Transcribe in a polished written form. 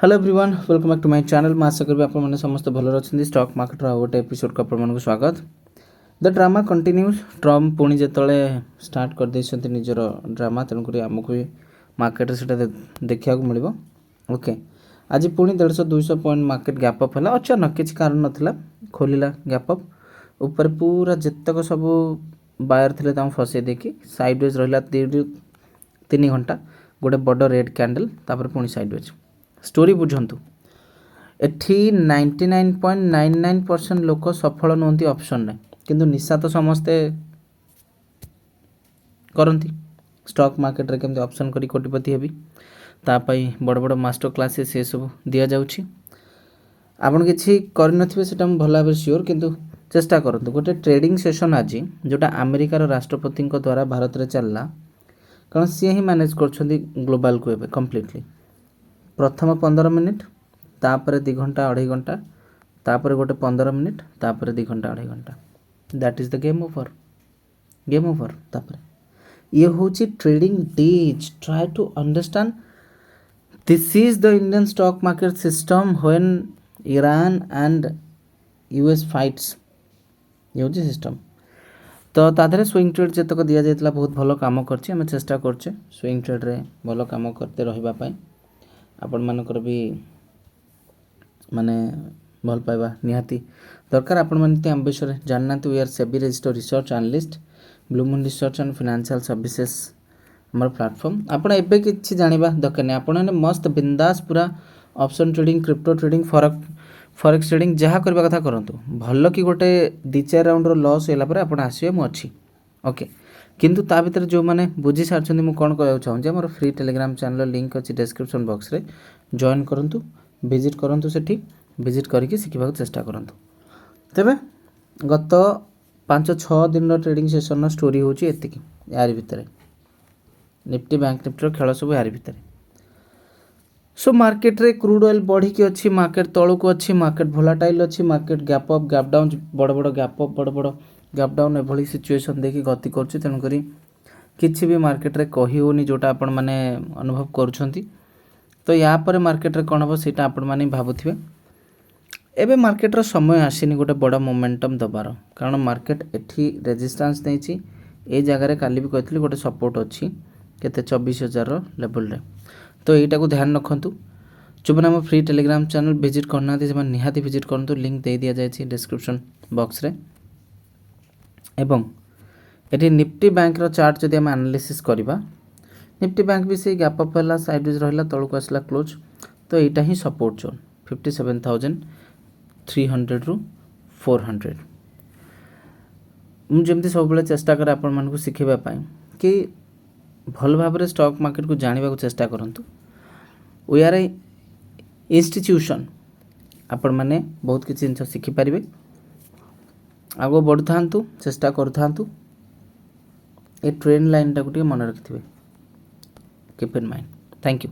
Hello everyone welcome back to my channel मैं आशा करी आप समस्त भल अच्छे स्टॉक मार्केट गोटे एपिसोड को आप स्वागत द ड्रामा कंटिन्यूज ट्रम्प पुणी जो स्टार्ट कर देते निजर ड्रामा तेणुक आमको भी मार्केट से देखा मिल ओके आज पुणी 150-200 पॉइंट मार्केट गैपअप है अचानक किसी कारण नाला खोलिला गैपअप ऊपर पूरा जितक सब बायर थे फसई देखी साइडवेज रहा 3 घंटा गोटे बड़ रेड कैंडल तापर पुणी साइडवेज स्टोरी बुझंतु एठी 99.99% लोक सफल नुहति ऑप्शन ने किंतु निशा तो समस्ते करती स्टॉक मार्केट रे केमते ऑप्शन करी कोटिपति हेबी तापाई बड़ बड़ मास्टर क्लासेस से सब दिया जाउछि आपण किछि करि नथिबे सेटा हम भला भाबे श्योर किंतु चेष्टा करंतु गोटे ट्रेडिंग सेशन आज जोटा अमेरिकार राष्ट्रपति द्वारा भारत रे चलला कारण सी ही मैनेज करछथि ग्लोबल को एबे कंप्लीटली प्रथम 15 मिनिट तापर 2 घंटा 2.5 घंटा तापर गोटे 15 मिनिट तापर 2 घंटा 2.5 घंटा that is the game over तापर ये होची trading days try to understand this is the Indian stock market system when Iran and US fights ये होची सिस्टम तो ताधरे स्विंग ट्रेड जतक दिया जाइतला बहुत भलो काम करछि हम चेष्टा करछे स्विंग ट्रेड रे भलो काम करते रहिबा पई आपण मानकर भी माने भल पाइबा निहाती दरकार आपण मानते हम विषय जानना we are SEBI registered research analyst Blue Moon Research and Financial Services हमर प्लेटफॉर्म आपण एबे किछि जानिबा दरकार नै आपण ने मस्त बिंदास पूरा option trading crypto trading forex trading जहाँ करबा कथा करंतु भल कि गोटे 2-4 राउंड रो लॉस होला पर आपण आसीबे मु अछि ओके किंतु ता भीतर जो माने बुझी सारछन मु कोन कहउ चाहूँ जे मोर फ्री टेलीग्राम चैनल लिंक अछि डिस्क्रिप्शन बॉक्स रे जॉइन करंतु विजिट करंतु सेठी विजिट करके सिखिबा चेष्टा करंतु तबे गत 5-6 दिन रो ट्रेडिंग सेशन रो स्टोरी होची एतिकी यार भीतर निफ्टी बैंक निफ्टी रो खेल सब यार भीतर सो मार्केट रे क्रूड ऑयल बढ़ी की अच्छी मार्केट तळु को अच्छी मार्केट वोलेटाइल अच्छी market gap up gap down बड़ बड़ गैप अप बड़ बड़ गैप डाउन एभली सिचुएशन देखि गति करछि तेनु करी किछि भी मार्केट रे कहि होनी जोटा आपण माने अनुभव करूछंती तो या पर मार्केट रे कोन हो सेटा आपण माने भाबुथिबे एबे मार्केट रो समय आसीनी गोटे बड़ मोमेंटम दबार कारण मार्केट एठी रेजिस्टेंस देछि ए जगह रे काली भी कहथली गोटे सपोर्ट अछि केते 24,000 रो लेवल रे तो एटा को ध्यान रखंतु जो हम फ्री टेलीग्राम चैनल विजिट करना से निहाती विजिट करंतु लिंक दे दिया जाय डिस्क्रिप्शन बॉक्स रे एवं एटी निफ्टी बैंक रो चार्ट जदि हम एनालिसिस करबा निफ्टी बैंक भी से गैप अप हला साइडवेज रहला तळु को आसला क्लोज तो एटा ही सपोर्ट जोन 57,300 रु 400 मु जेमती सब बेले चेष्टा करे आपण मन को सिखेबा पाई कि भल भाव में स्टॉक मार्केट को जानिबा को चेष्टा करंतु वी आर ए इंस्टीट्यूशन आपण माने बहुत किछि जिंस सिखि परिबे आगो बढ़थांतु चेष्टा करथांतु ए ट्रेंड लाइन टाको मन रखिथिबे keep in mind thank you.